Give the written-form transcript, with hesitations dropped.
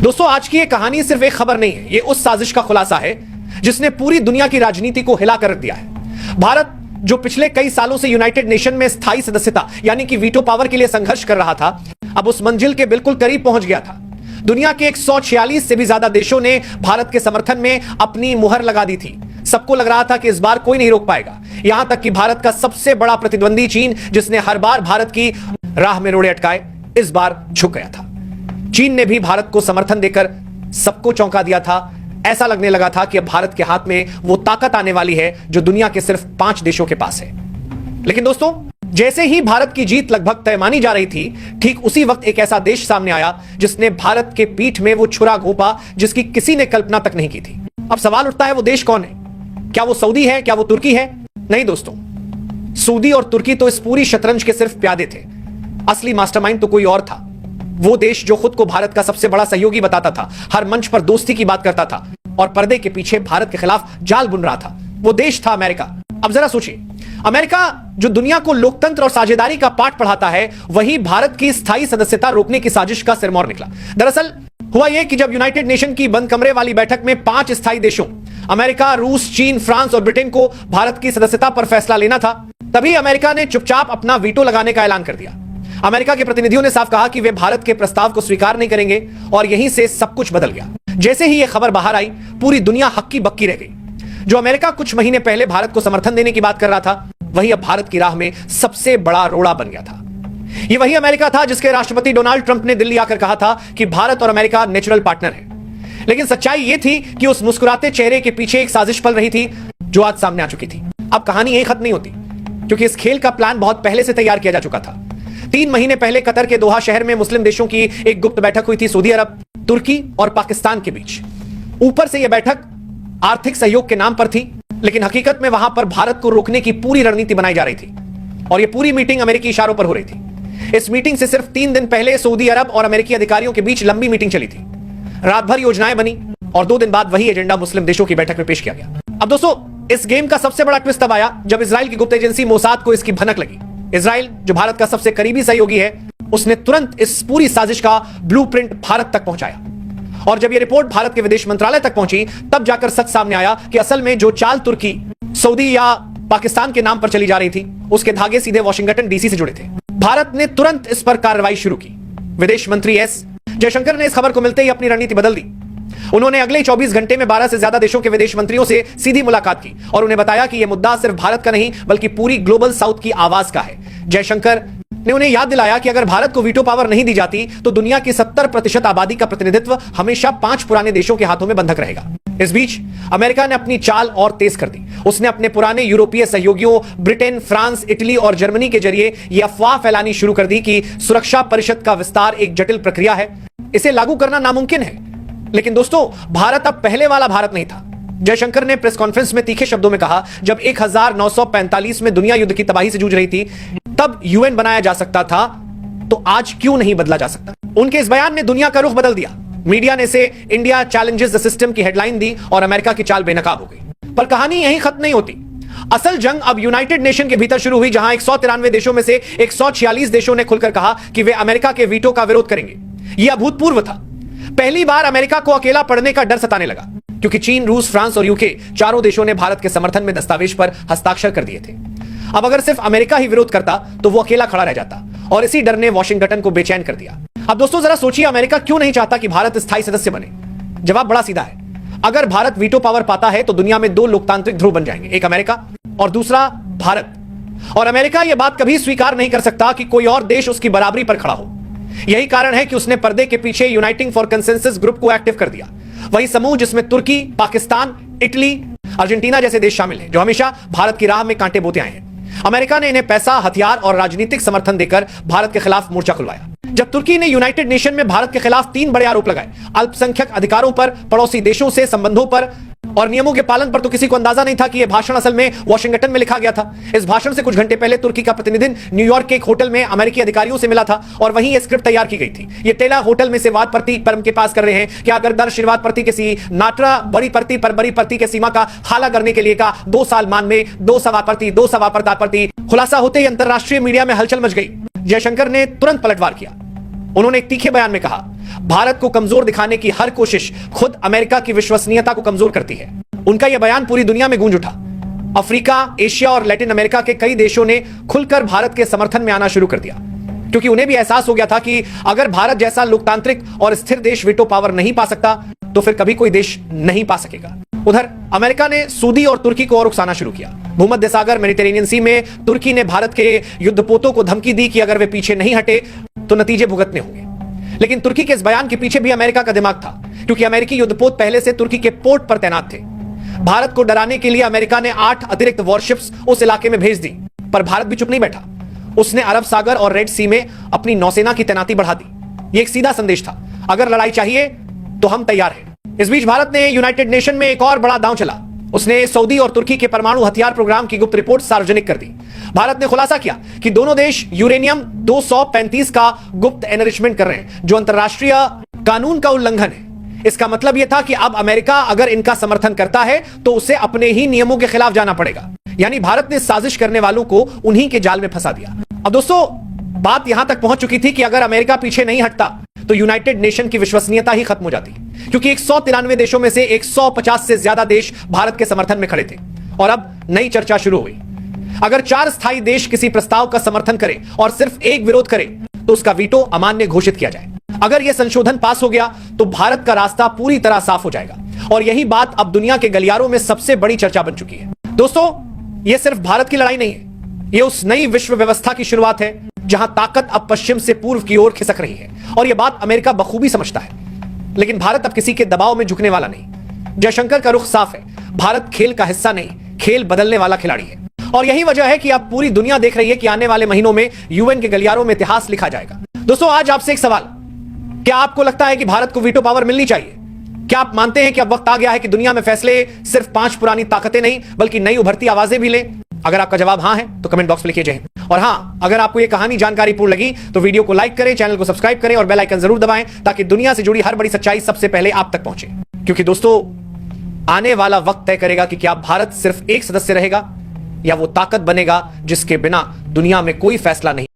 दोस्तों, आज की ये कहानी सिर्फ एक खबर नहीं है, ये उस साजिश का खुलासा है जिसने पूरी दुनिया की राजनीति को हिला कर रख दिया है। भारत जो पिछले कई सालों से यूनाइटेड नेशन में स्थायी सदस्यता यानी कि वीटो पावर के लिए संघर्ष कर रहा था, अब उस मंजिल के बिल्कुल करीब पहुंच गया था। दुनिया के 146 से भी ज्यादा देशों ने भारत के समर्थन में अपनी मुहर लगा दी थी। सबको लग रहा था कि इस बार कोई नहीं रोक पाएगा, यहां तक कि भारत का सबसे बड़ा प्रतिद्वंदी चीन, जिसने हर बार भारत की राह में रोड़े अटकाए, इस बार झुक गया था। चीन ने भी भारत को समर्थन देकर सबको चौंका दिया था। ऐसा लगने लगा था कि अब भारत के हाथ में वो ताकत आने वाली है जो दुनिया के सिर्फ 5 देशों के पास है। लेकिन दोस्तों, जैसे ही भारत की जीत लगभग तय मानी जा रही थी, ठीक उसी वक्त एक ऐसा देश सामने आया जिसने भारत के पीठ में वो छुरा घोंपा जिसकी किसी ने कल्पना तक नहीं की थी। अब सवाल उठता है, वो देश कौन है? क्या वो सऊदी है? क्या वो तुर्की है? नहीं दोस्तों, सऊदी और तुर्की तो इस पूरी शतरंज के सिर्फ प्यादे थे। असली मास्टरमाइंड तो कोई और था। वो देश जो खुद को भारत का सबसे बड़ा सहयोगी बताता था, हर मंच पर दोस्ती की बात करता था और पर्दे के पीछे भारत के खिलाफ जाल बुन रहा था, वो देश था अमेरिका। अब जरा सोचिए, अमेरिका जो दुनिया को लोकतंत्र और साझेदारी का पाठ पढ़ाता है, वही भारत की स्थायी सदस्यता रोकने की साजिश का सिरमौर निकला। दरअसल हुआ यह कि जब यूनाइटेड नेशन की बंद कमरे वाली बैठक में 5 स्थायी देशों अमेरिका, रूस, चीन, फ्रांस और ब्रिटेन को भारत की सदस्यता पर फैसला लेना था, तभी अमेरिका ने चुपचाप अपना वीटो लगाने का ऐलान कर दिया। अमेरिका के प्रतिनिधियों ने साफ कहा कि वे भारत के प्रस्ताव को स्वीकार नहीं करेंगे और यहीं से सब कुछ बदल गया। जैसे ही यह खबर बाहर आई, पूरी दुनिया हक्की बक्की रह गई। जो अमेरिका कुछ महीने पहले भारत को समर्थन देने की बात कर रहा था, वही अब भारत की राह में सबसे बड़ा रोड़ा बन गया था। यह वही अमेरिका था जिसके राष्ट्रपति डोनाल्ड ट्रंप ने दिल्ली आकर कहा था कि भारत और अमेरिका नेचुरल पार्टनर है। लेकिन सच्चाई यह थी कि उस मुस्कुराते चेहरे के पीछे एक साजिश पल रही थी जो आज सामने आ चुकी थी। अब कहानी यही खत्म नहीं होती, क्योंकि इस खेल का प्लान बहुत पहले से तैयार किया जा चुका था। 3 महीने पहले कतर के दोहा शहर में मुस्लिम देशों की एक गुप्त बैठक हुई थी सऊदी अरब, तुर्की और पाकिस्तान के बीच। ऊपर से यह बैठक आर्थिक सहयोग के नाम पर थी, लेकिन हकीकत में वहां पर भारत को रोकने की पूरी रणनीति बनाई जा रही थी और यह पूरी मीटिंग अमेरिकी इशारों पर हो रही थी। इस मीटिंग से सिर्फ 3 दिन पहले सऊदी अरब और अमेरिकी अधिकारियों के बीच लंबी मीटिंग चली थी। रात भर योजनाएं बनी और 2 दिन बाद वही एजेंडा मुस्लिम देशों की बैठक में पेश किया गया। अब दोस्तों, इस गेम का सबसे बड़ा ट्विस्ट तब आया जब इजराइल की गुप्त एजेंसी मोसाद को इसकी भनक लगी। इजराइल, जो भारत का सबसे करीबी सहयोगी है, उसने तुरंत इस पूरी साजिश का ब्लूप्रिंट भारत तक पहुंचाया। और जब यह रिपोर्ट भारत के विदेश मंत्रालय तक पहुंची, तब जाकर सच सामने आया कि असल में जो चाल तुर्की, सऊदी या पाकिस्तान के नाम पर चली जा रही थी, उसके धागे सीधे वॉशिंगटन डीसी से जुड़े थे। भारत ने तुरंत इस पर कार्रवाई शुरू की। विदेश मंत्री एस जयशंकर ने इस खबर को मिलते ही अपनी रणनीति बदल दी। उन्होंने अगले 24 घंटे में 12 से ज्यादा देशों के विदेश मंत्रियों से सीधी मुलाकात की और उन्हें बताया कि यह मुद्दा सिर्फ भारत का नहीं बल्कि पूरी ग्लोबल साउथ की आवाज का है। जयशंकर ने उन्हें याद दिलाया कि अगर भारत को वीटो पावर नहीं दी जाती तो दुनिया की 70% आबादी का प्रतिनिधित्व हमेशा 5 पुराने देशों के हाथों में बंधक रहेगा। इस बीच अमेरिका ने अपनी चाल और तेज कर दी। उसने अपने पुराने यूरोपीय सहयोगियों ब्रिटेन, फ्रांस, इटली और जर्मनी के जरिए यह अफवाह फैलानी शुरू कर दी कि सुरक्षा परिषद का विस्तार एक जटिल प्रक्रिया है, इसे लागू करना नामुमकिन है। लेकिन दोस्तों, भारत अब पहले वाला भारत नहीं था। जयशंकर ने प्रेस कॉन्फ्रेंस में तीखे शब्दों में कहा, जब 1945 में दुनिया युद्ध की तबाही से जूझ रही थी, तब यूएन बनाया जा सकता था, तो आज क्यों नहीं बदला जा सकता? उनके इस बयान ने दुनिया का रुख बदल दिया। मीडिया ने इसे इंडिया चैलेंजेस द सिस्टम की हेडलाइन दी और अमेरिका की चाल बेनकाब हो गई। पर कहानी यहीं खत्म नहीं होती। असल जंग अब यूनाइटेड नेशन के भीतर शुरू हुई, जहां 193 देशों में से 146 देशों ने खुलकर कहा कि वे अमेरिका के वीटो का विरोध करेंगे। यह अभूतपूर्व था। पहली बार अमेरिका को अकेला पड़ने का डर सताने लगा, क्योंकि चीन, रूस, फ्रांस और यूके चारों देशों ने भारत के समर्थन में दस्तावेज पर हस्ताक्षर कर दिए थे। अब अगर सिर्फ अमेरिका ही विरोध करता तो वो अकेला खड़ा रह जाता और इसी डर ने वॉशिंगटन को बेचैन कर दिया। अब दोस्तों, जरा सोचिए, अमेरिका क्यों नहीं चाहता कि भारत स्थायी सदस्य बने? जवाब बड़ा सीधा है। अगर भारत वीटो पावर पाता है तो दुनिया में 2 लोकतांत्रिक ध्रुव बन जाएंगे, एक अमेरिका और दूसरा भारत। और अमेरिका यह बात कभी स्वीकार नहीं कर सकता कि कोई और देश उसकी बराबरी पर खड़ा हो। यही कारण है कि उसने पर्दे के पीछे यूनाइटिंग फॉर कंसेंसस ग्रुप को एक्टिव कर दिया। वही समूह जिसमें तुर्की, पाकिस्तान, इटली, अर्जेंटीना जैसे देश शामिल हैं, जो हमेशा भारत की राह में कांटे बोते आए हैं। अमेरिका ने इन्हें पैसा, हथियार और राजनीतिक समर्थन देकर भारत के खिलाफ मोर्चा खुलवाया। जब तुर्की ने यूनाइटेड नेशन में भारत के खिलाफ 3 बड़े आरोप लगाए, अल्पसंख्यक अधिकारों पर, पड़ोसी देशों से संबंधों पर और नियमों के पालन पर, तो किसी को अंदाजा नहीं था कि यह भाषण असल में वॉशिंगटन में लिखा गया था। इस भाषण से कुछ घंटे पहले तुर्की का प्रतिनिधि न्यूयॉर्क के एक होटल में अमेरिकी अधिकारियों से मिला था और वहीं यह स्क्रिप्ट तैयार की गई थी। ये तेला होटल में से वाद प्रति परम के पास कर रहे हैं कि अगर दर श्रीवाद प्रति के सी नाटरा बड़ी प्रति पर बड़ी प्रति के सीमा का हाला करने के लिए का 2 साल मान में 2 सवा प्रति खुलासा होते ही अंतरराष्ट्रीय मीडिया में हलचल मच गई। जयशंकर ने तुरंत पलटवार किया। उन्होंने एक तीखे बयान में कहा, भारत को कमजोर दिखाने की हर कोशिश खुद अमेरिका की विश्वसनीयता को कमजोर करती है। उनका यह बयान पूरी दुनिया में गूंज उठा। अफ्रीका, एशिया और लैटिन अमेरिका के कई देशों ने खुलकर भारत के समर्थन में आना शुरू कर दिया, क्योंकि उन्हें भी एहसास हो गया था कि अगर भारत जैसा लोकतांत्रिक और स्थिर देश वीटो पावर नहीं पा सकता तो फिर कभी कोई देश नहीं पा सकेगा। उधर अमेरिका ने सऊदी और तुर्की को और उकसाना शुरू किया। भूमध्य सागर, मेडिटेरेनियन सी में तुर्की ने भारत के युद्धपोतों को धमकी दी कि अगर वे पीछे नहीं हटे तो नतीजे भुगतने होंगे। लेकिन तुर्की के इस बयान के पीछे भी अमेरिका का दिमाग था, क्योंकि अमेरिकी युद्धपोत पहले से तुर्की के पोर्ट पर तैनात थे। भारत को डराने के लिए अमेरिका ने 8 अतिरिक्त वॉरशिप्स उस इलाके में भेज दी, पर भारत भी चुप नहीं बैठा। उसने अरब सागर और रेड सी में अपनी नौसेना की तैनाती बढ़ा दी। यह एक सीधा संदेश था, अगर लड़ाई चाहिए तो हम तैयार हैं। इस बीच भारत ने यूनाइटेड नेशन में एक और बड़ा दांव चला। उसने सऊदी और तुर्की के परमाणु हथियार प्रोग्राम की गुप्त रिपोर्ट सार्वजनिक कर दी। भारत ने खुलासा किया कि दोनों देश यूरेनियम 235 का गुप्त एनरिचमेंट कर रहे हैं, जो अंतरराष्ट्रीय कानून का उल्लंघन है। इसका मतलब यह था कि अब अमेरिका अगर इनका समर्थन करता है तो उसे अपने ही नियमों के खिलाफ जाना पड़ेगा। यानी भारत ने साजिश करने वालों को उन्हीं के जाल में फंसा दिया। अब दोस्तों, बात यहां तक पहुंच चुकी थी कि अगर अमेरिका पीछे नहीं हटता तो यूनाइटेड नेशन की विश्वसनीयता ही खत्म हो जाती, क्योंकि 193 देशों में से 150 से ज्यादा देश भारत के समर्थन में खड़े थे। और अब नई चर्चा शुरू हुई। अगर 4 स्थायी देश किसी प्रस्ताव का समर्थन करें और सिर्फ एक विरोध करे तो उसका वीटो अमान्य घोषित किया जाए। अगर यह संशोधन पास हो गया तो भारत का रास्ता पूरी तरह साफ हो जाएगा। और यही बात अब दुनिया के गलियारों में सबसे बड़ी चर्चा बन चुकी है। दोस्तों, यह सिर्फ भारत की लड़ाई नहीं है, यह उस नई विश्व व्यवस्था की शुरुआत है जहां ताकत अब पश्चिम से पूर्व की ओर खिसक रही है। और यह बात अमेरिका बखूबी समझता है, लेकिन भारत अब किसी के दबाव में झुकने वाला नहीं। जयशंकर का रुख साफ है, भारत खेल का हिस्सा नहीं, खेल बदलने वाला खिलाड़ी है। और यही वजह है कि अब पूरी दुनिया देख रही है कि आने वाले महीनों में यूएन के गलियारों में इतिहास लिखा जाएगा। दोस्तों, आज आपसे एक सवाल, क्या आपको लगता है कि भारत को वीटो पावर मिलनी चाहिए? क्या आप मानते हैं कि अब वक्त आ गया है कि दुनिया में फैसले सिर्फ 5 पुरानी ताकतें नहीं बल्कि नई उभरती आवाजें भी लें? अगर आपका जवाब हां है तो कमेंट बॉक्स में लिखिए जय हिंद। और हां, अगर आपको यह कहानी जानकारीपूर्ण लगी तो वीडियो को लाइक करें, चैनल को सब्सक्राइब करें और बेल आइकन जरूर दबाएं, ताकि दुनिया से जुड़ी हर बड़ी सच्चाई सबसे पहले आप तक पहुंचे। क्योंकि दोस्तों, आने वाला वक्त तय करेगा कि क्या भारत सिर्फ एक सदस्य रहेगा या वो ताकत बनेगा जिसके बिना दुनिया में कोई फैसला नहीं